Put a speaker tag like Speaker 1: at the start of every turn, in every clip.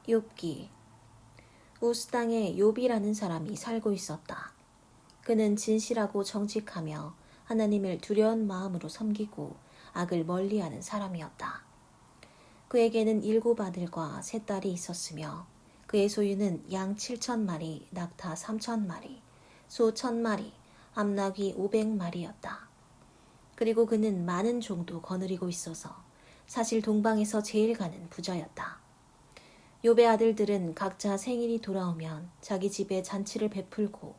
Speaker 1: 욥기. 우스 땅에 욥이라는 사람이 살고 있었다. 그는 진실하고 정직하며 하나님을 두려운 마음으로 섬기고 악을 멀리하는 사람이었다. 그에게는 7 아들과 3 딸이 있었으며 그의 소유는 양 7,000마리, 낙타 3,000마리, 소 1,000마리, 암나귀 500마리였다. 그리고 그는 많은 종도 거느리고 있어서 사실 동방에서 제일 가는 부자였다. 욥의 아들들은 각자 생일이 돌아오면 자기 집에 잔치를 베풀고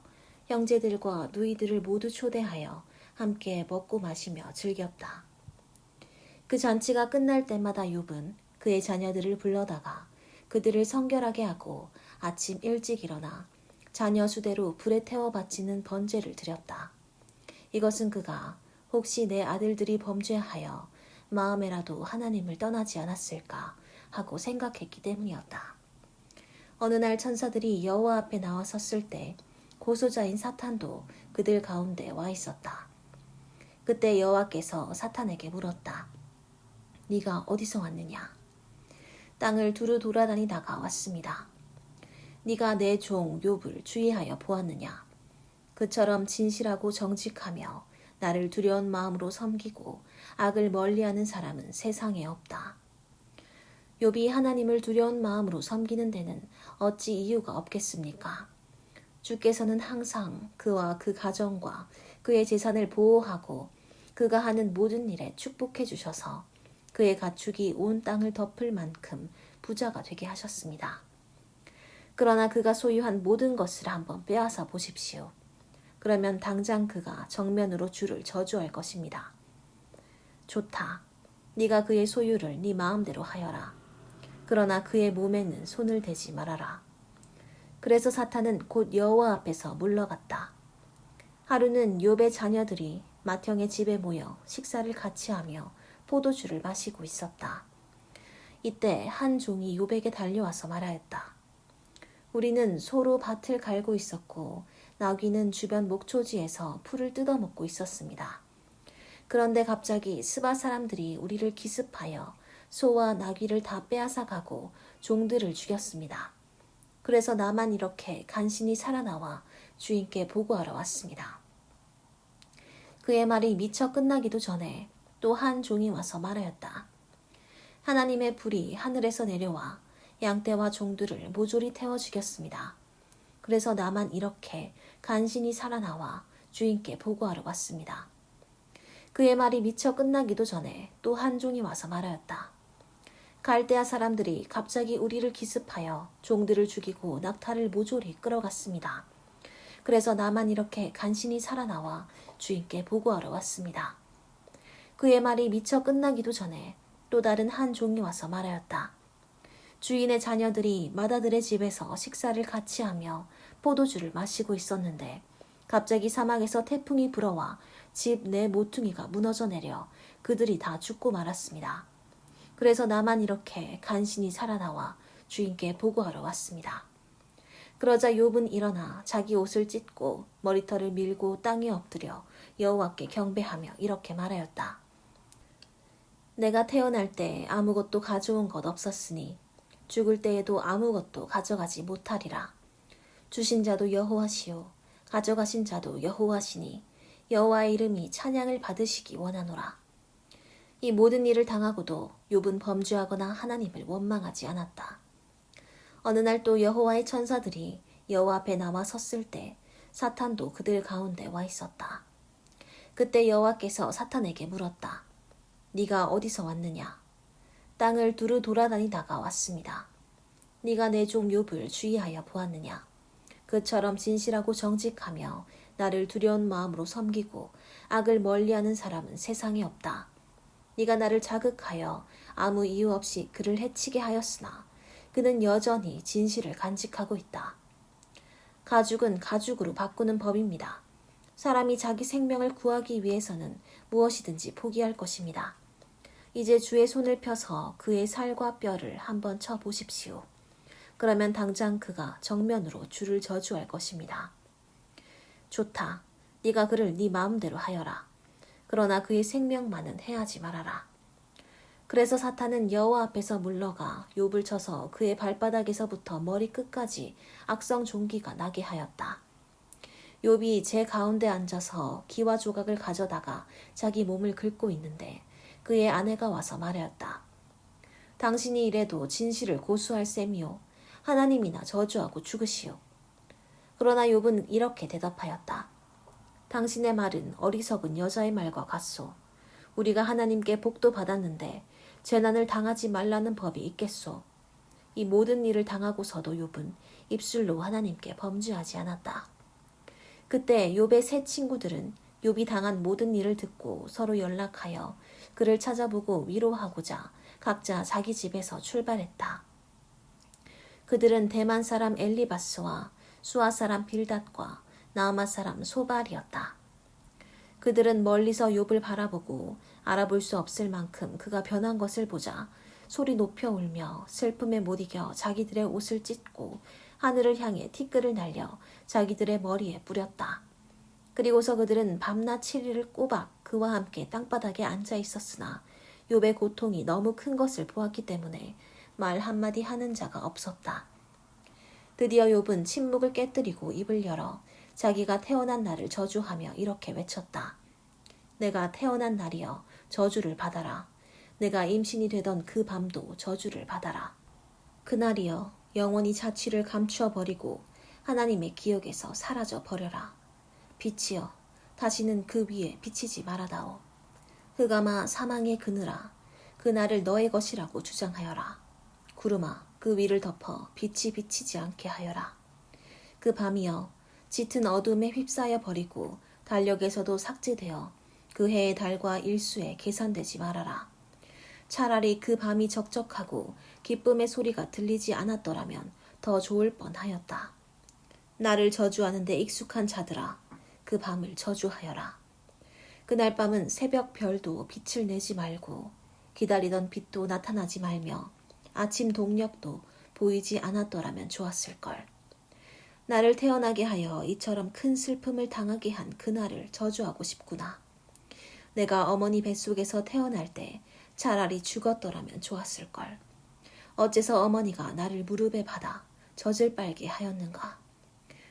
Speaker 1: 형제들과 누이들을 모두 초대하여 함께 먹고 마시며 즐겼다. 그 잔치가 끝날 때마다 욥은 그의 자녀들을 불러다가 그들을 성결하게 하고 아침 일찍 일어나 자녀 수대로 불에 태워 바치는 번제를 드렸다. 이것은 그가 혹시 내 아들들이 범죄하여 마음에라도 하나님을 떠나지 않았을까 하고 생각했기 때문이었다. 어느 날 천사들이 여호와 앞에 나와 섰을 때 고소자인 사탄도 그들 가운데 와 있었다. 그때 여호와께서 사탄에게 물었다. 네가 어디서 왔느냐? 땅을 두루 돌아다니다가 왔습니다. 네가 내 종 욥을 주의하여 보았느냐? 그처럼 진실하고 정직하며 나를 두려운 마음으로 섬기고 악을 멀리하는 사람은 세상에 없다. 욥이 하나님을 두려운 마음으로 섬기는 데는 어찌 이유가 없겠습니까? 주께서는 항상 그와 그 가정과 그의 재산을 보호하고 그가 하는 모든 일에 축복해 주셔서 그의 가축이 온 땅을 덮을 만큼 부자가 되게 하셨습니다. 그러나 그가 소유한 모든 것을 한번 빼앗아 보십시오. 그러면 당장 그가 정면으로 주를 저주할 것입니다. 좋다. 네가 그의 소유를 네 마음대로 하여라. 그러나 그의 몸에는 손을 대지 말아라. 그래서 사탄은 곧 여호와 앞에서 물러갔다. 하루는 욥의 자녀들이 맏형의 집에 모여 식사를 같이 하며 포도주를 마시고 있었다. 이때 한 종이 욥에게 달려와서 말하였다. 우리는 소로 밭을 갈고 있었고 나귀는 주변 목초지에서 풀을 뜯어먹고 있었습니다. 그런데 갑자기 스바 사람들이 우리를 기습하여 소와 나귀를 다 빼앗아 가고 종들을 죽였습니다. 그래서 나만 이렇게 간신히 살아나와 주인께 보고하러 왔습니다. 그의 말이 미처 끝나기도 전에 또 한 종이 와서 말하였다. 하나님의 불이 하늘에서 내려와 양떼와 종들을 모조리 태워 죽였습니다. 그래서 나만 이렇게 간신히 살아나와 주인께 보고하러 왔습니다. 그의 말이 미처 끝나기도 전에 또 한 종이 와서 말하였다. 갈대아 사람들이 갑자기 우리를 기습하여 종들을 죽이고 낙타를 모조리 끌어갔습니다. 그래서 나만 이렇게 간신히 살아나와 주인께 보고하러 왔습니다. 그의 말이 미처 끝나기도 전에 또 다른 한 종이 와서 말하였다. 주인의 자녀들이 맏아들의 집에서 식사를 같이 하며 포도주를 마시고 있었는데 갑자기 사막에서 태풍이 불어와 집 내 모퉁이가 무너져 내려 그들이 다 죽고 말았습니다. 그래서 나만 이렇게 간신히 살아나와 주인께 보고하러 왔습니다. 그러자 욥은 일어나 자기 옷을 찢고 머리털을 밀고 땅에 엎드려 여호와께 경배하며 이렇게 말하였다. 내가 태어날 때 아무것도 가져온 것 없었으니 죽을 때에도 아무것도 가져가지 못하리라. 주신 자도 여호와시요 가져가신 자도 여호와시니 여호와의 이름이 찬양을 받으시기 원하노라. 이 모든 일을 당하고도 욥은 범죄하거나 하나님을 원망하지 않았다. 어느 날 또 여호와의 천사들이 여호와 앞에 나와 섰을 때 사탄도 그들 가운데 와 있었다. 그때 여호와께서 사탄에게 물었다. 네가 어디서 왔느냐? 땅을 두루 돌아다니다가 왔습니다. 네가 내 종 욥을 주의하여 보았느냐? 그처럼 진실하고 정직하며 나를 두려운 마음으로 섬기고 악을 멀리하는 사람은 세상에 없다. 네가 나를 자극하여 아무 이유 없이 그를 해치게 하였으나 그는 여전히 진실을 간직하고 있다. 가죽은 가죽으로 바꾸는 법입니다. 사람이 자기 생명을 구하기 위해서는 무엇이든지 포기할 것입니다. 이제 주의 손을 펴서 그의 살과 뼈를 한번 쳐 보십시오. 그러면 당장 그가 정면으로 주를 저주할 것입니다. 좋다. 네가 그를 네 마음대로 하여라. 그러나 그의 생명만은 해하지 말아라. 그래서 사탄은 여호와 앞에서 물러가 욥을 쳐서 그의 발바닥에서부터 머리끝까지 악성 종기가 나게 하였다. 욥이 제 가운데 앉아서 기와 조각을 가져다가 자기 몸을 긁고 있는데 그의 아내가 와서 말하였다. 당신이 이래도 진실을 고수할 셈이요 하나님이나 저주하고 죽으시오. 그러나 욥은 이렇게 대답하였다. 당신의 말은 어리석은 여자의 말과 같소. 우리가 하나님께 복도 받았는데 재난을 당하지 말라는 법이 있겠소. 이 모든 일을 당하고서도 욥은 입술로 하나님께 범죄하지 않았다. 그때 욥의 세 친구들은 욥이 당한 모든 일을 듣고 서로 연락하여 그를 찾아보고 위로하고자 각자 자기 집에서 출발했다. 그들은 대만 사람 엘리바스와 수아 사람 빌닷과 나아마 사람 소발이었다. 그들은 멀리서 욥을 바라보고 알아볼 수 없을 만큼 그가 변한 것을 보자 소리 높여 울며 슬픔에 못 이겨 자기들의 옷을 찢고 하늘을 향해 티끌을 날려 자기들의 머리에 뿌렸다. 그리고서 그들은 밤낮 7일을 꼬박 그와 함께 땅바닥에 앉아 있었으나 욥의 고통이 너무 큰 것을 보았기 때문에 말 한마디 하는 자가 없었다. 드디어 욥은 침묵을 깨뜨리고 입을 열어 자기가 태어난 날을 저주하며 이렇게 외쳤다. 내가 태어난 날이여 저주를 받아라. 내가 임신이 되던 그 밤도 저주를 받아라. 그날이여 영원히 자취를 감추어 버리고 하나님의 기억에서 사라져 버려라. 빛이여 다시는 그 위에 비치지 말아다오. 흑암아 사망의 그늘아 그날을 너의 것이라고 주장하여라. 구름아 그 위를 덮어 빛이 비치지 않게 하여라. 그 밤이여 짙은 어둠에 휩싸여 버리고 달력에서도 삭제되어 그 해의 달과 일수에 계산되지 말아라. 차라리 그 밤이 적적하고 기쁨의 소리가 들리지 않았더라면 더 좋을 뻔하였다. 나를 저주하는데 익숙한 자들아 그 밤을 저주하여라. 그날 밤은 새벽 별도 빛을 내지 말고 기다리던 빛도 나타나지 말며 아침 동력도 보이지 않았더라면 좋았을걸. 나를 태어나게 하여 이처럼 큰 슬픔을 당하게 한 그날을 저주하고 싶구나. 내가 어머니 뱃속에서 태어날 때 차라리 죽었더라면 좋았을걸. 어째서 어머니가 나를 무릎에 받아 젖을 빨게 하였는가.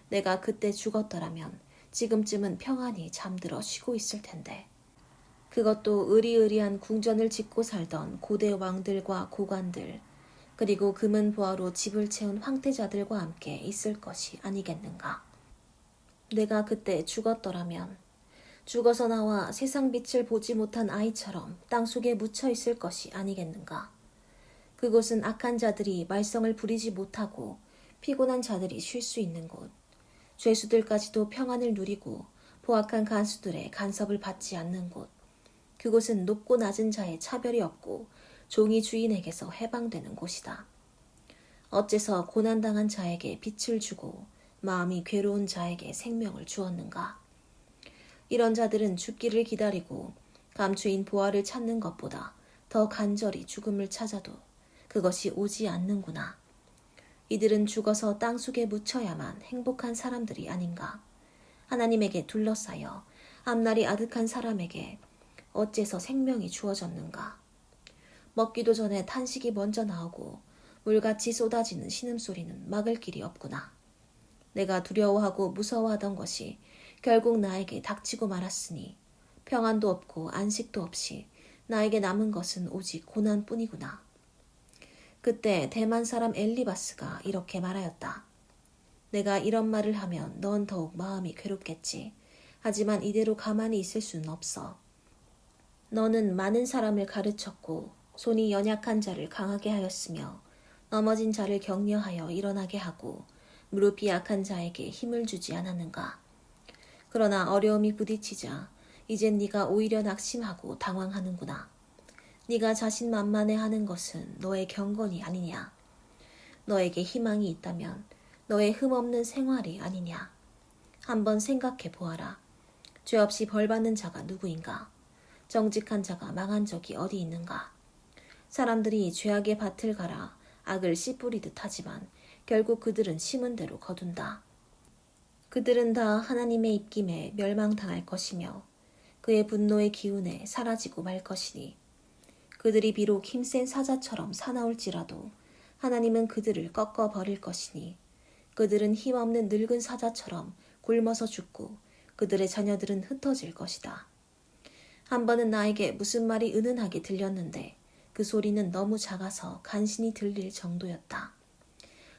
Speaker 1: 내가 그때 죽었더라면 지금쯤은 평안히 잠들어 쉬고 있을 텐데. 그것도 의리의리한 궁전을 짓고 살던 고대 왕들과 고관들 그리고 금은 보화로 집을 채운 황태자들과 함께 있을 것이 아니겠는가. 내가 그때 죽었더라면 죽어서 나와 세상 빛을 보지 못한 아이처럼 땅속에 묻혀 있을 것이 아니겠는가. 그곳은 악한 자들이 말썽을 부리지 못하고 피곤한 자들이 쉴 수 있는 곳, 죄수들까지도 평안을 누리고 포악한 간수들의 간섭을 받지 않는 곳, 그곳은 높고 낮은 자의 차별이 없고 종이 주인에게서 해방되는 곳이다. 어째서 고난당한 자에게 빛을 주고 마음이 괴로운 자에게 생명을 주었는가. 이런 자들은 죽기를 기다리고 감추인 보화를 찾는 것보다 더 간절히 죽음을 찾아도 그것이 오지 않는구나. 이들은 죽어서 땅속에 묻혀야만 행복한 사람들이 아닌가. 하나님에게 둘러싸여 앞날이 아득한 사람에게 어째서 생명이 주어졌는가. 먹기도 전에 탄식이 먼저 나오고 물같이 쏟아지는 신음소리는 막을 길이 없구나. 내가 두려워하고 무서워하던 것이 결국 나에게 닥치고 말았으니 평안도 없고 안식도 없이 나에게 남은 것은 오직 고난뿐이구나. 그때 대만 사람 엘리바스가 이렇게 말하였다. 내가 이런 말을 하면 넌 더욱 마음이 괴롭겠지. 하지만 이대로 가만히 있을 수는 없어. 너는 많은 사람을 가르쳤고 손이 연약한 자를 강하게 하였으며 넘어진 자를 격려하여 일어나게 하고 무릎이 약한 자에게 힘을 주지 않았는가. 그러나 어려움이 부딪히자 이젠 네가 오히려 낙심하고 당황하는구나. 네가 자신만만해하는 것은 너의 경건이 아니냐. 너에게 희망이 있다면 너의 흠없는 생활이 아니냐. 한번 생각해 보아라. 죄 없이 벌받는 자가 누구인가. 정직한 자가 망한 적이 어디 있는가. 사람들이 죄악의 밭을 갈아 악을 씨 뿌리듯 하지만 결국 그들은 심은 대로 거둔다. 그들은 다 하나님의 입김에 멸망당할 것이며 그의 분노의 기운에 사라지고 말 것이니 그들이 비록 힘센 사자처럼 사나울지라도 하나님은 그들을 꺾어 버릴 것이니 그들은 힘없는 늙은 사자처럼 굶어서 죽고 그들의 자녀들은 흩어질 것이다. 한 번은 나에게 무슨 말이 은은하게 들렸는데 그 소리는 너무 작아서 간신히 들릴 정도였다.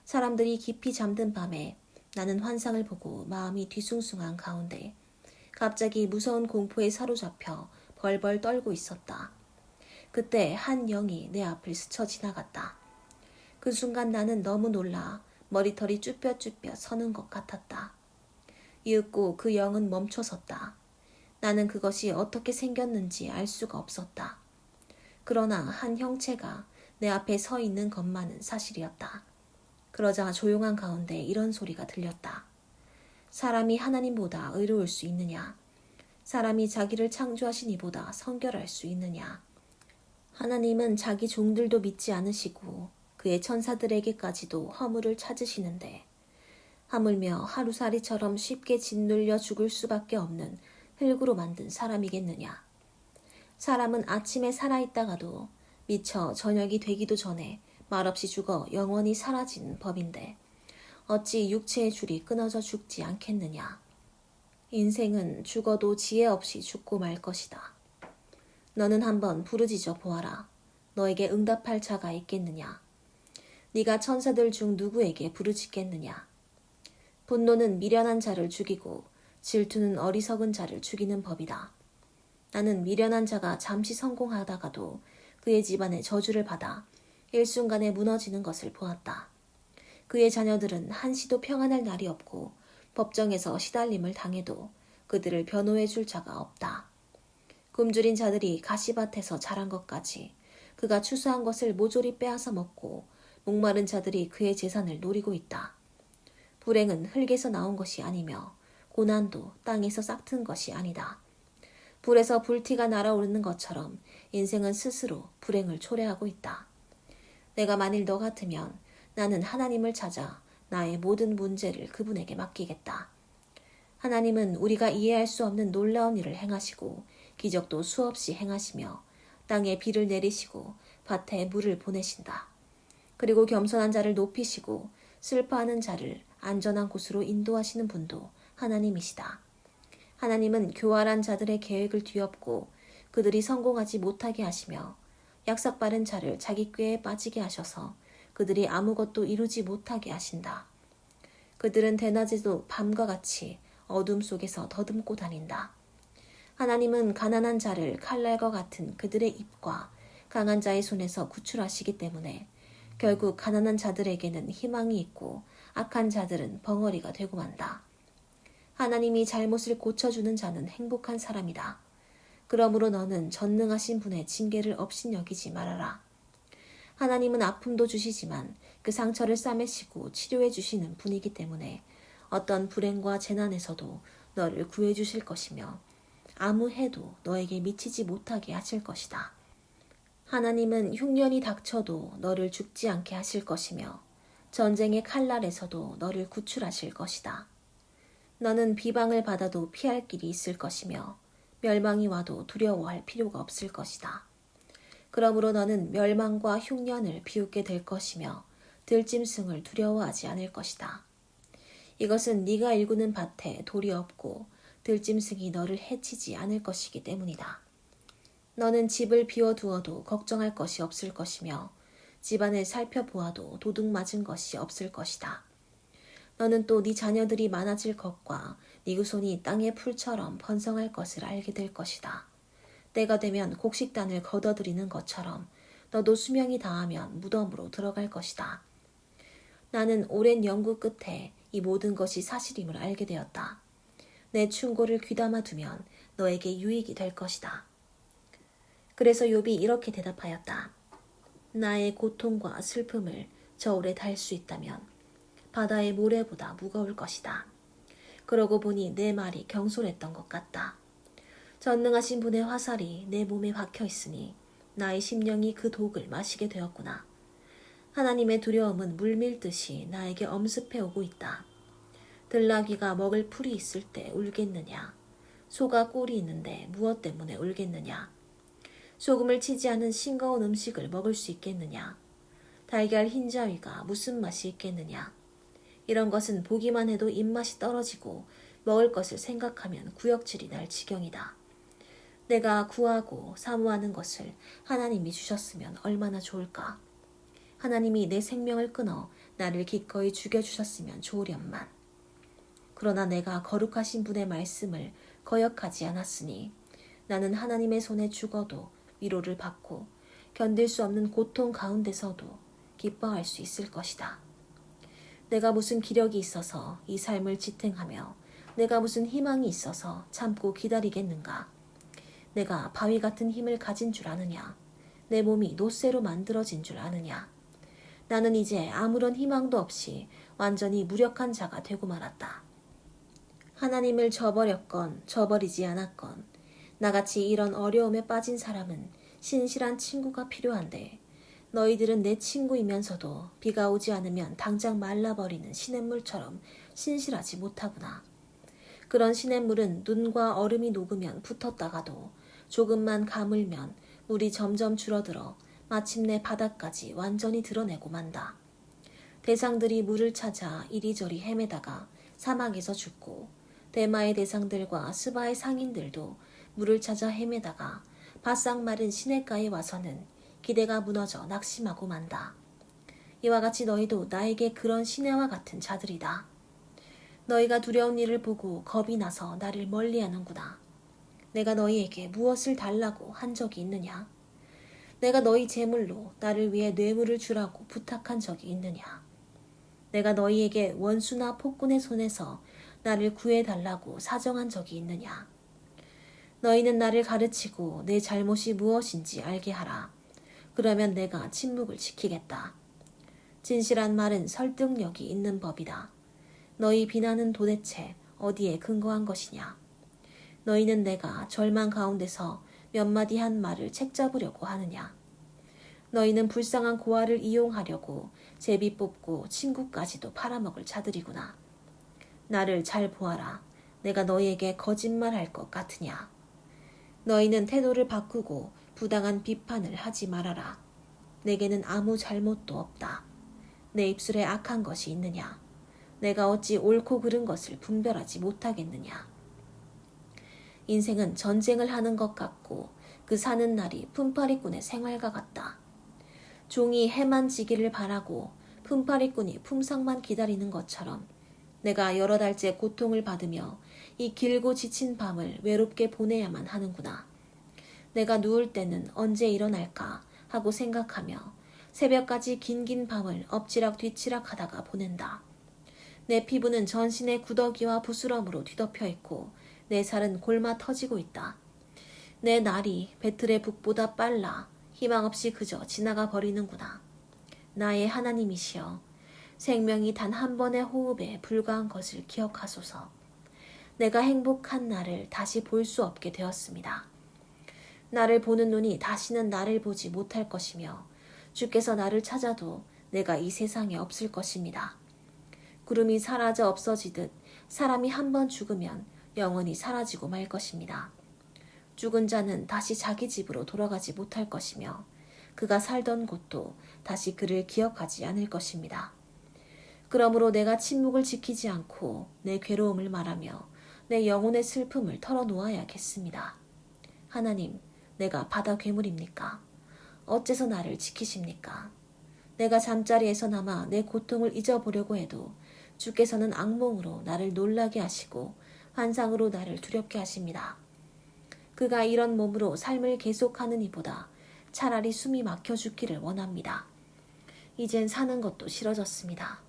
Speaker 1: 사람들이 깊이 잠든 밤에 나는 환상을 보고 마음이 뒤숭숭한 가운데 갑자기 무서운 공포에 사로잡혀 벌벌 떨고 있었다. 그때 한 영이 내 앞을 스쳐 지나갔다. 그 순간 나는 너무 놀라 머리털이 쭈뼛쭈뼛 서는 것 같았다. 이윽고 그 영은 멈춰섰다. 나는 그것이 어떻게 생겼는지 알 수가 없었다. 그러나 한 형체가 내 앞에 서 있는 것만은 사실이었다. 그러자 조용한 가운데 이런 소리가 들렸다. 사람이 하나님보다 의로울 수 있느냐? 사람이 자기를 창조하신 이보다 성결할 수 있느냐? 하나님은 자기 종들도 믿지 않으시고 그의 천사들에게까지도 허물을 찾으시는데 하물며 하루살이처럼 쉽게 짓눌려 죽을 수밖에 없는 흙으로 만든 사람이겠느냐? 사람은 아침에 살아있다가도 미처 저녁이 되기도 전에 말없이 죽어 영원히 사라지는 법인데 어찌 육체의 줄이 끊어져 죽지 않겠느냐? 인생은 죽어도 지혜 없이 죽고 말 것이다. 너는 한번 부르짖어 보아라. 너에게 응답할 자가 있겠느냐? 네가 천사들 중 누구에게 부르짖겠느냐? 분노는 미련한 자를 죽이고 질투는 어리석은 자를 죽이는 법이다. 나는 미련한 자가 잠시 성공하다가도 그의 집안에 저주를 받아 일순간에 무너지는 것을 보았다. 그의 자녀들은 한시도 평안할 날이 없고 법정에서 시달림을 당해도 그들을 변호해 줄 자가 없다. 굶주린 자들이 가시밭에서 자란 것까지 그가 추수한 것을 모조리 빼앗아 먹고 목마른 자들이 그의 재산을 노리고 있다. 불행은 흙에서 나온 것이 아니며 고난도 땅에서 싹튼 것이 아니다. 불에서 불티가 날아오르는 것처럼 인생은 스스로 불행을 초래하고 있다. 내가 만일 너 같으면 나는 하나님을 찾아 나의 모든 문제를 그분에게 맡기겠다. 하나님은 우리가 이해할 수 없는 놀라운 일을 행하시고 기적도 수없이 행하시며 땅에 비를 내리시고 밭에 물을 보내신다. 그리고 겸손한 자를 높이시고 슬퍼하는 자를 안전한 곳으로 인도하시는 분도 하나님이시다. 하나님은 교활한 자들의 계획을 뒤엎고 그들이 성공하지 못하게 하시며 약삭빠른 자를 자기 꾀에 빠지게 하셔서 그들이 아무것도 이루지 못하게 하신다. 그들은 대낮에도 밤과 같이 어둠 속에서 더듬고 다닌다. 하나님은 가난한 자를 칼날과 같은 그들의 입과 강한 자의 손에서 구출하시기 때문에 결국 가난한 자들에게는 희망이 있고 악한 자들은 벙어리가 되고 만다. 하나님이 잘못을 고쳐주는 자는 행복한 사람이다. 그러므로 너는 전능하신 분의 징계를 업신여기지 말아라. 하나님은 아픔도 주시지만 그 상처를 싸매시고 치료해 주시는 분이기 때문에 어떤 불행과 재난에서도 너를 구해 주실 것이며 아무 해도 너에게 미치지 못하게 하실 것이다. 하나님은 흉년이 닥쳐도 너를 죽지 않게 하실 것이며 전쟁의 칼날에서도 너를 구출하실 것이다. 너는 비방을 받아도 피할 길이 있을 것이며 멸망이 와도 두려워할 필요가 없을 것이다. 그러므로 너는 멸망과 흉년을 비웃게 될 것이며 들짐승을 두려워하지 않을 것이다. 이것은 네가 일구는 밭에 돌이 없고 들짐승이 너를 해치지 않을 것이기 때문이다. 너는 집을 비워두어도 걱정할 것이 없을 것이며 집안을 살펴보아도 도둑 맞은 것이 없을 것이다. 너는 또 네 자녀들이 많아질 것과 네 후손이 땅의 풀처럼 번성할 것을 알게 될 것이다. 때가 되면 곡식단을 걷어들이는 것처럼 너도 수명이 다하면 무덤으로 들어갈 것이다. 나는 오랜 연구 끝에 이 모든 것이 사실임을 알게 되었다. 내 충고를 귀담아 두면 너에게 유익이 될 것이다. 그래서 욥이 이렇게 대답하였다. 나의 고통과 슬픔을 저울에 달 수 있다면 바다의 모래보다 무거울 것이다. 그러고 보니 내 말이 경솔했던 것 같다. 전능하신 분의 화살이 내 몸에 박혀 있으니 나의 심령이 그 독을 마시게 되었구나. 하나님의 두려움은 물밀듯이 나에게 엄습해 오고 있다. 들나귀가 먹을 풀이 있을 때 울겠느냐? 소가 꿀이 있는데 무엇 때문에 울겠느냐? 소금을 치지 않은 싱거운 음식을 먹을 수 있겠느냐? 달걀 흰자위가 무슨 맛이 있겠느냐? 이런 것은 보기만 해도 입맛이 떨어지고 먹을 것을 생각하면 구역질이 날 지경이다. 내가 구하고 사모하는 것을 하나님이 주셨으면 얼마나 좋을까? 하나님이 내 생명을 끊어 나를 기꺼이 죽여주셨으면 좋으련만. 그러나 내가 거룩하신 분의 말씀을 거역하지 않았으니 나는 하나님의 손에 죽어도 위로를 받고 견딜 수 없는 고통 가운데서도 기뻐할 수 있을 것이다. 내가 무슨 기력이 있어서 이 삶을 지탱하며 내가 무슨 희망이 있어서 참고 기다리겠는가? 내가 바위 같은 힘을 가진 줄 아느냐? 내 몸이 노쇠로 만들어진 줄 아느냐? 나는 이제 아무런 희망도 없이 완전히 무력한 자가 되고 말았다. 하나님을 저버렸건 저버리지 않았건 나같이 이런 어려움에 빠진 사람은 신실한 친구가 필요한데 너희들은 내 친구이면서도 비가 오지 않으면 당장 말라버리는 시냇물처럼 신실하지 못하구나. 그런 시냇물은 눈과 얼음이 녹으면 붙었다가도 조금만 가물면 물이 점점 줄어들어 마침내 바닥까지 완전히 드러내고 만다. 대상들이 물을 찾아 이리저리 헤매다가 사막에서 죽고 대마의 대상들과 스바의 상인들도 물을 찾아 헤매다가 바싹 마른 시냇가에 와서는 기대가 무너져 낙심하고 만다. 이와 같이 너희도 나에게 그런 시내와 같은 자들이다. 너희가 두려운 일을 보고 겁이 나서 나를 멀리하는구나. 내가 너희에게 무엇을 달라고 한 적이 있느냐? 내가 너희 제물로 나를 위해 뇌물을 주라고 부탁한 적이 있느냐? 내가 너희에게 원수나 폭군의 손에서 나를 구해달라고 사정한 적이 있느냐? 너희는 나를 가르치고 내 잘못이 무엇인지 알게 하라. 그러면 내가 침묵을 지키겠다. 진실한 말은 설득력이 있는 법이다. 너희 비난은 도대체 어디에 근거한 것이냐? 너희는 내가 절망 가운데서 몇 마디 한 말을 책잡으려고 하느냐? 너희는 불쌍한 고아를 이용하려고 제비 뽑고 친구까지도 팔아먹을 자들이구나. 나를 잘 보아라. 내가 너희에게 거짓말할 것 같으냐? 너희는 태도를 바꾸고 부당한 비판을 하지 말아라. 내게는 아무 잘못도 없다. 내 입술에 악한 것이 있느냐? 내가 어찌 옳고 그른 것을 분별하지 못하겠느냐? 인생은 전쟁을 하는 것 같고 그 사는 날이 품팔이꾼의 생활과 같다. 종이 해만 지기를 바라고 품팔이꾼이 품상만 기다리는 것처럼 내가 여러 달째 고통을 받으며 이 길고 지친 밤을 외롭게 보내야만 하는구나. 내가 누울 때는 언제 일어날까 하고 생각하며 새벽까지 긴긴 밤을 엎치락 뒤치락 하다가 보낸다. 내 피부는 전신의 구더기와 부스럼으로 뒤덮여 있고 내 살은 골마 터지고 있다. 내 날이 배틀의 북보다 빨라 희망 없이 그저 지나가 버리는구나. 나의 하나님이시여, 생명이 단 한 번의 호흡에 불과한 것을 기억하소서. 내가 행복한 날을 다시 볼 수 없게 되었습니다. 나를 보는 눈이 다시는 나를 보지 못할 것이며 주께서 나를 찾아도 내가 이 세상에 없을 것입니다. 구름이 사라져 없어지듯 사람이 한 번 죽으면 영원히 사라지고 말 것입니다. 죽은 자는 다시 자기 집으로 돌아가지 못할 것이며 그가 살던 곳도 다시 그를 기억하지 않을 것입니다. 그러므로 내가 침묵을 지키지 않고 내 괴로움을 말하며 내 영혼의 슬픔을 털어놓아야겠습니다. 하나님, 내가 바다 괴물입니까? 어째서 나를 지키십니까? 내가 잠자리에서 남아 내 고통을 잊어보려고 해도 주께서는 악몽으로 나를 놀라게 하시고 환상으로 나를 두렵게 하십니다. 그가 이런 몸으로 삶을 계속하는 이보다 차라리 숨이 막혀 죽기를 원합니다. 이젠 사는 것도 싫어졌습니다.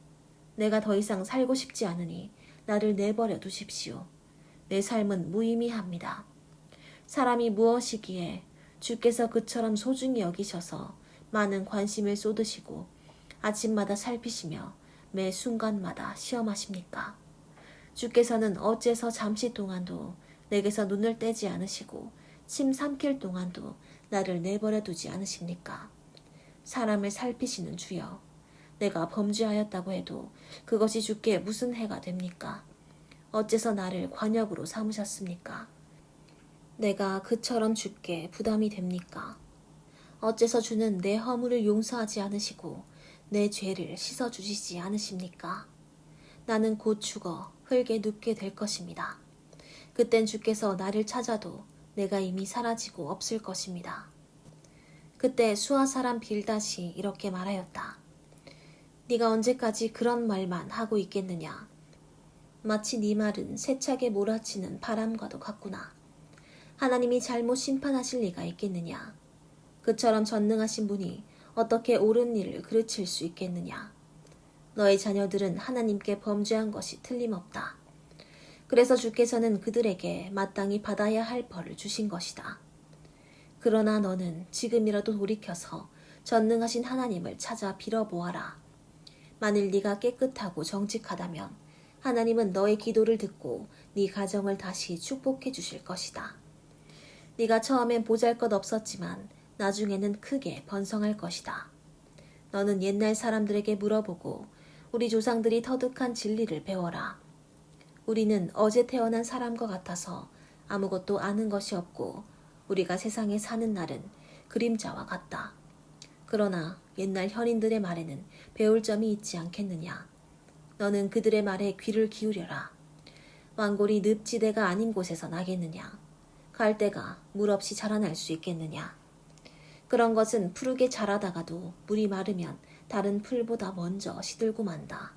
Speaker 1: 내가 더 이상 살고 싶지 않으니 나를 내버려 두십시오. 내 삶은 무의미합니다. 사람이 무엇이기에 주께서 그처럼 소중히 여기셔서 많은 관심을 쏟으시고 아침마다 살피시며 매 순간마다 시험하십니까? 주께서는 어째서 잠시 동안도 내게서 눈을 떼지 않으시고 침 삼킬 동안도 나를 내버려 두지 않으십니까? 사람을 살피시는 주여, 내가 범죄하였다고 해도 그것이 주께 무슨 해가 됩니까? 어째서 나를 관역으로 삼으셨습니까? 내가 그처럼 주께 부담이 됩니까? 어째서 주는 내 허물을 용서하지 않으시고 내 죄를 씻어주시지 않으십니까? 나는 곧 죽어 흙에 눕게 될 것입니다. 그땐 주께서 나를 찾아도 내가 이미 사라지고 없을 것입니다. 그때 수아 사람 빌닷이 이렇게 말하였다. 네가 언제까지 그런 말만 하고 있겠느냐? 마치 네 말은 세차게 몰아치는 바람과도 같구나. 하나님이 잘못 심판하실 리가 있겠느냐? 그처럼 전능하신 분이 어떻게 옳은 일을 그르칠 수 있겠느냐? 너의 자녀들은 하나님께 범죄한 것이 틀림없다. 그래서 주께서는 그들에게 마땅히 받아야 할 벌을 주신 것이다. 그러나 너는 지금이라도 돌이켜서 전능하신 하나님을 찾아 빌어보아라. 만일 네가 깨끗하고 정직하다면 하나님은 너의 기도를 듣고 네 가정을 다시 축복해 주실 것이다. 네가 처음엔 보잘것없었지만 나중에는 크게 번성할 것이다. 너는 옛날 사람들에게 물어보고 우리 조상들이 터득한 진리를 배워라. 우리는 어제 태어난 사람과 같아서 아무것도 아는 것이 없고 우리가 세상에 사는 날은 그림자와 같다. 그러나 옛날 현인들의 말에는 배울 점이 있지 않겠느냐. 너는 그들의 말에 귀를 기울여라. 왕골이 늪지대가 아닌 곳에서 나겠느냐. 갈대가 물 없이 자라날 수 있겠느냐. 그런 것은 푸르게 자라다가도 물이 마르면 다른 풀보다 먼저 시들고 만다.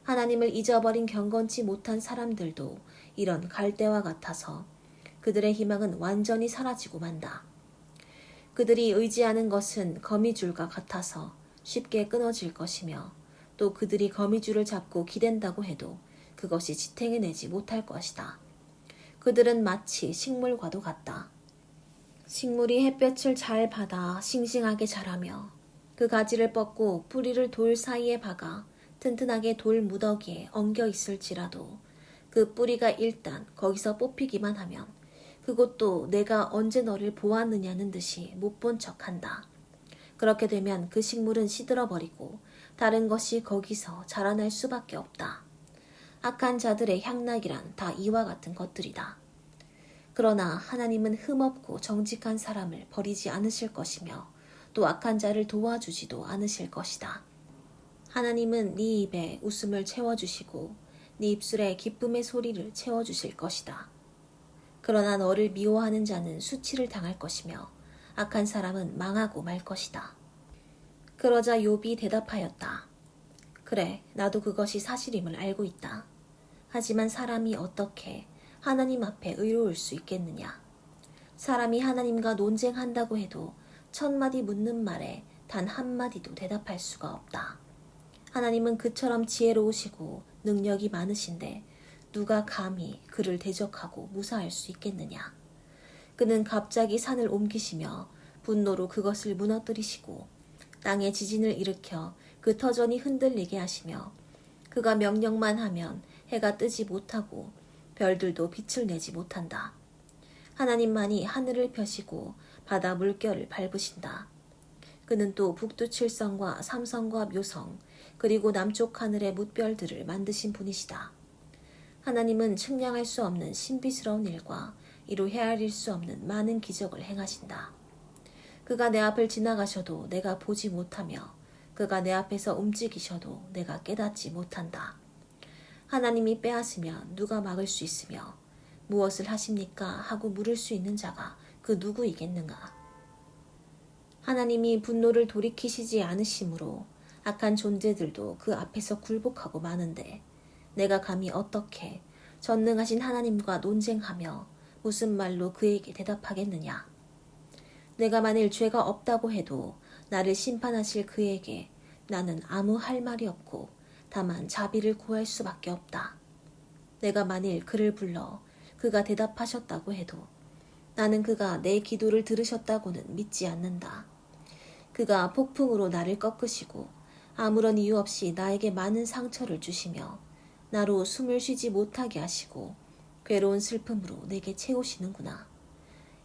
Speaker 1: 하나님을 잊어버린 경건치 못한 사람들도 이런 갈대와 같아서 그들의 희망은 완전히 사라지고 만다. 그들이 의지하는 것은 거미줄과 같아서 쉽게 끊어질 것이며 또 그들이 거미줄을 잡고 기댄다고 해도 그것이 지탱해내지 못할 것이다. 그들은 마치 식물과도 같다. 식물이 햇볕을 잘 받아 싱싱하게 자라며 그 가지를 뻗고 뿌리를 돌 사이에 박아 튼튼하게 돌 무더기에 엉겨 있을지라도 그 뿌리가 일단 거기서 뽑히기만 하면 그것도 내가 언제 너를 보았느냐는 듯이 못 본 척한다. 그렇게 되면 그 식물은 시들어버리고 다른 것이 거기서 자라날 수밖에 없다. 악한 자들의 향락이란 다 이와 같은 것들이다. 그러나 하나님은 흠없고 정직한 사람을 버리지 않으실 것이며 또 악한 자를 도와주지도 않으실 것이다. 하나님은 네 입에 웃음을 채워주시고 네 입술에 기쁨의 소리를 채워주실 것이다. 그러나 너를 미워하는 자는 수치를 당할 것이며 악한 사람은 망하고 말 것이다. 그러자 욥이 대답하였다. 그래, 나도 그것이 사실임을 알고 있다. 하지만 사람이 어떻게 하나님 앞에 의로울 수 있겠느냐. 사람이 하나님과 논쟁한다고 해도 1000마디 묻는 말에 단 한마디도 대답할 수가 없다. 하나님은 그처럼 지혜로우시고 능력이 많으신데 누가 감히 그를 대적하고 무사할 수 있겠느냐. 그는 갑자기 산을 옮기시며 분노로 그것을 무너뜨리시고 땅에 지진을 일으켜 그 터전이 흔들리게 하시며 그가 명령만 하면 해가 뜨지 못하고 별들도 빛을 내지 못한다. 하나님만이 하늘을 펴시고 바다 물결을 밟으신다. 그는 또 북두 칠성과 삼성과 묘성 그리고 남쪽 하늘의 뭇별들을 만드신 분이시다. 하나님은 측량할 수 없는 신비스러운 일과 이루 헤아릴 수 없는 많은 기적을 행하신다. 그가 내 앞을 지나가셔도 내가 보지 못하며 그가 내 앞에서 움직이셔도 내가 깨닫지 못한다. 하나님이 빼앗으면 누가 막을 수 있으며 무엇을 하십니까 하고 물을 수 있는 자가 그 누구이겠는가. 하나님이 분노를 돌이키시지 않으시므로 악한 존재들도 그 앞에서 굴복하고 마는데 내가 감히 어떻게 전능하신 하나님과 논쟁하며 무슨 말로 그에게 대답하겠느냐. 내가 만일 죄가 없다고 해도 나를 심판하실 그에게 나는 아무 할 말이 없고 다만 자비를 구할 수밖에 없다. 내가 만일 그를 불러 그가 대답하셨다고 해도 나는 그가 내 기도를 들으셨다고는 믿지 않는다. 그가 폭풍으로 나를 꺾으시고 아무런 이유 없이 나에게 많은 상처를 주시며 나로 숨을 쉬지 못하게 하시고 괴로운 슬픔으로 내게 채우시는구나.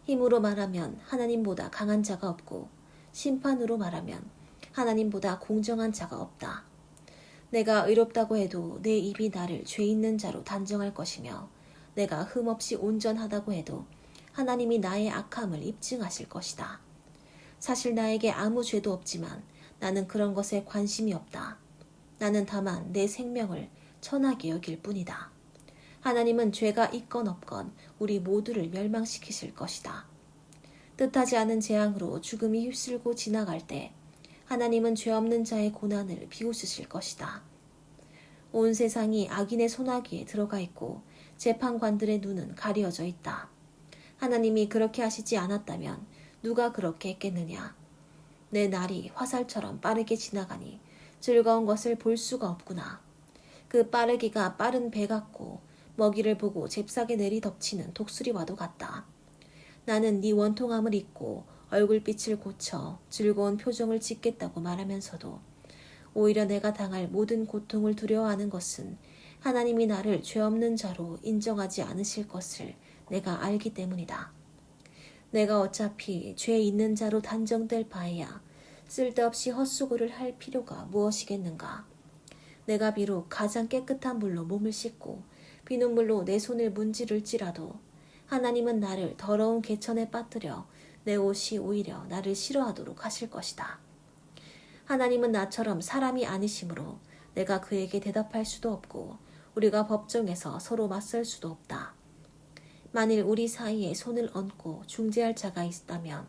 Speaker 1: 힘으로 말하면 하나님보다 강한 자가 없고 심판으로 말하면 하나님보다 공정한 자가 없다. 내가 의롭다고 해도 내 입이 나를 죄 있는 자로 단정할 것이며 내가 흠없이 온전하다고 해도 하나님이 나의 악함을 입증하실 것이다. 사실 나에게 아무 죄도 없지만 나는 그런 것에 관심이 없다. 나는 다만 내 생명을 천하게 여길 뿐이다. 하나님은 죄가 있건 없건 우리 모두를 멸망시키실 것이다. 뜻하지 않은 재앙으로 죽음이 휩쓸고 지나갈 때 하나님은 죄 없는 자의 고난을 비웃으실 것이다. 온 세상이 악인의 손아귀에 들어가 있고 재판관들의 눈은 가려져 있다. 하나님이 그렇게 하시지 않았다면 누가 그렇게 했겠느냐. 내 날이 화살처럼 빠르게 지나가니 즐거운 것을 볼 수가 없구나. 그 빠르기가 빠른 배 같고 먹이를 보고 잽싸게 내리덮치는 독수리와도 같다. 나는 네 원통함을 잊고 얼굴빛을 고쳐 즐거운 표정을 짓겠다고 말하면서도 오히려 내가 당할 모든 고통을 두려워하는 것은 하나님이 나를 죄 없는 자로 인정하지 않으실 것을 내가 알기 때문이다. 내가 어차피 죄 있는 자로 단정될 바에야 쓸데없이 헛수고를 할 필요가 무엇이겠는가. 내가 비록 가장 깨끗한 물로 몸을 씻고 비눗물로 내 손을 문지를지라도 하나님은 나를 더러운 개천에 빠뜨려 내 옷이 오히려 나를 싫어하도록 하실 것이다. 하나님은 나처럼 사람이 아니시므로 내가 그에게 대답할 수도 없고 우리가 법정에서 서로 맞설 수도 없다. 만일 우리 사이에 손을 얹고 중재할 자가 있다면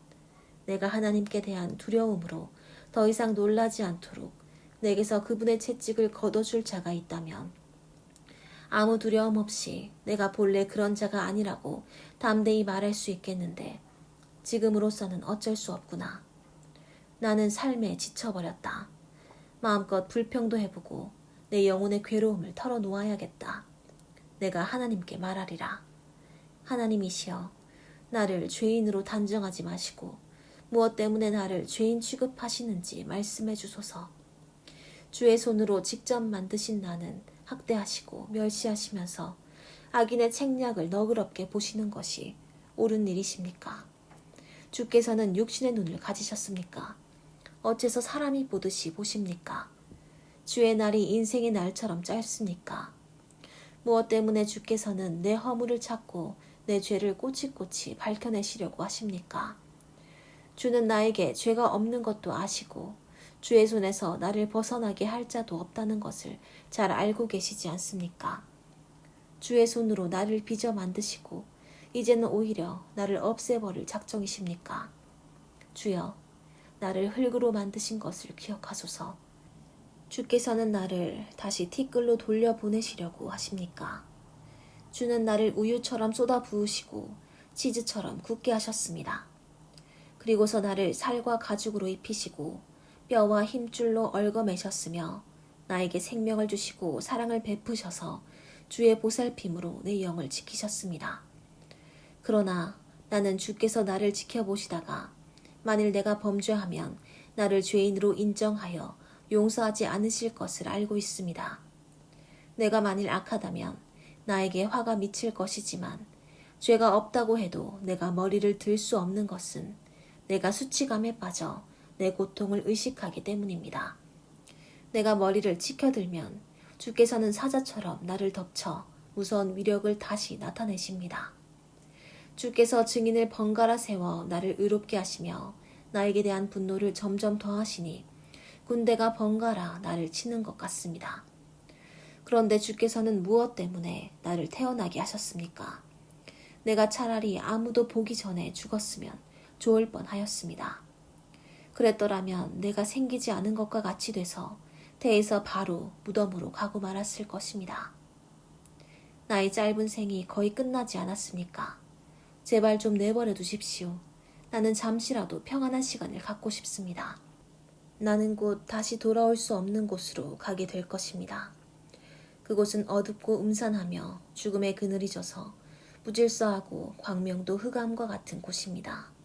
Speaker 1: 내가 하나님께 대한 두려움으로 더 이상 놀라지 않도록 내게서 그분의 채찍을 걷어줄 자가 있다면 아무 두려움 없이 내가 본래 그런 자가 아니라고 담대히 말할 수 있겠는데 지금으로서는 어쩔 수 없구나. 나는 삶에 지쳐버렸다. 마음껏 불평도 해보고 내 영혼의 괴로움을 털어놓아야겠다. 내가 하나님께 말하리라. 하나님이시여, 나를 죄인으로 단정하지 마시고 무엇 때문에 나를 죄인 취급하시는지 말씀해 주소서. 주의 손으로 직접 만드신 나는 학대하시고 멸시하시면서 악인의 책략을 너그럽게 보시는 것이 옳은 일이십니까? 주께서는 육신의 눈을 가지셨습니까? 어째서 사람이 보듯이 보십니까? 주의 날이 인생의 날처럼 짧습니까? 무엇 때문에 주께서는 내 허물을 찾고 내 죄를 꼬치꼬치 밝혀내시려고 하십니까? 주는 나에게 죄가 없는 것도 아시고 주의 손에서 나를 벗어나게 할 자도 없다는 것을 잘 알고 계시지 않습니까? 주의 손으로 나를 빚어 만드시고 이제는 오히려 나를 없애버릴 작정이십니까? 주여, 나를 흙으로 만드신 것을 기억하소서. 주께서는 나를 다시 티끌로 돌려보내시려고 하십니까? 주는 나를 우유처럼 쏟아 부으시고 치즈처럼 굳게 하셨습니다. 그리고서 나를 살과 가죽으로 입히시고 뼈와 힘줄로 얽어매셨으며 나에게 생명을 주시고 사랑을 베푸셔서 주의 보살핌으로 내 영을 지키셨습니다. 그러나 나는 주께서 나를 지켜보시다가 만일 내가 범죄하면 나를 죄인으로 인정하여 용서하지 않으실 것을 알고 있습니다. 내가 만일 악하다면 나에게 화가 미칠 것이지만 죄가 없다고 해도 내가 머리를 들 수 없는 것은 내가 수치감에 빠져 내 고통을 의식하기 때문입니다. 내가 머리를 치켜들면 주께서는 사자처럼 나를 덮쳐 무서운 위력을 다시 나타내십니다. 주께서 증인을 번갈아 세워 나를 의롭게 하시며 나에게 대한 분노를 점점 더하시니 군대가 번갈아 나를 치는 것 같습니다. 그런데 주께서는 무엇 때문에 나를 태어나게 하셨습니까? 내가 차라리 아무도 보기 전에 죽었으면 좋을 뻔하였습니다. 그랬더라면 내가 생기지 않은 것과 같이 돼서 태에서 바로 무덤으로 가고 말았을 것입니다. 나의 짧은 생이 거의 끝나지 않았습니까? 제발 좀 내버려 두십시오. 나는 잠시라도 평안한 시간을 갖고 싶습니다. 나는 곧 다시 돌아올 수 없는 곳으로 가게 될 것입니다. 그곳은 어둡고 음산하며 죽음의 그늘이 져서 무질서하고 광명도 흑암과 같은 곳입니다.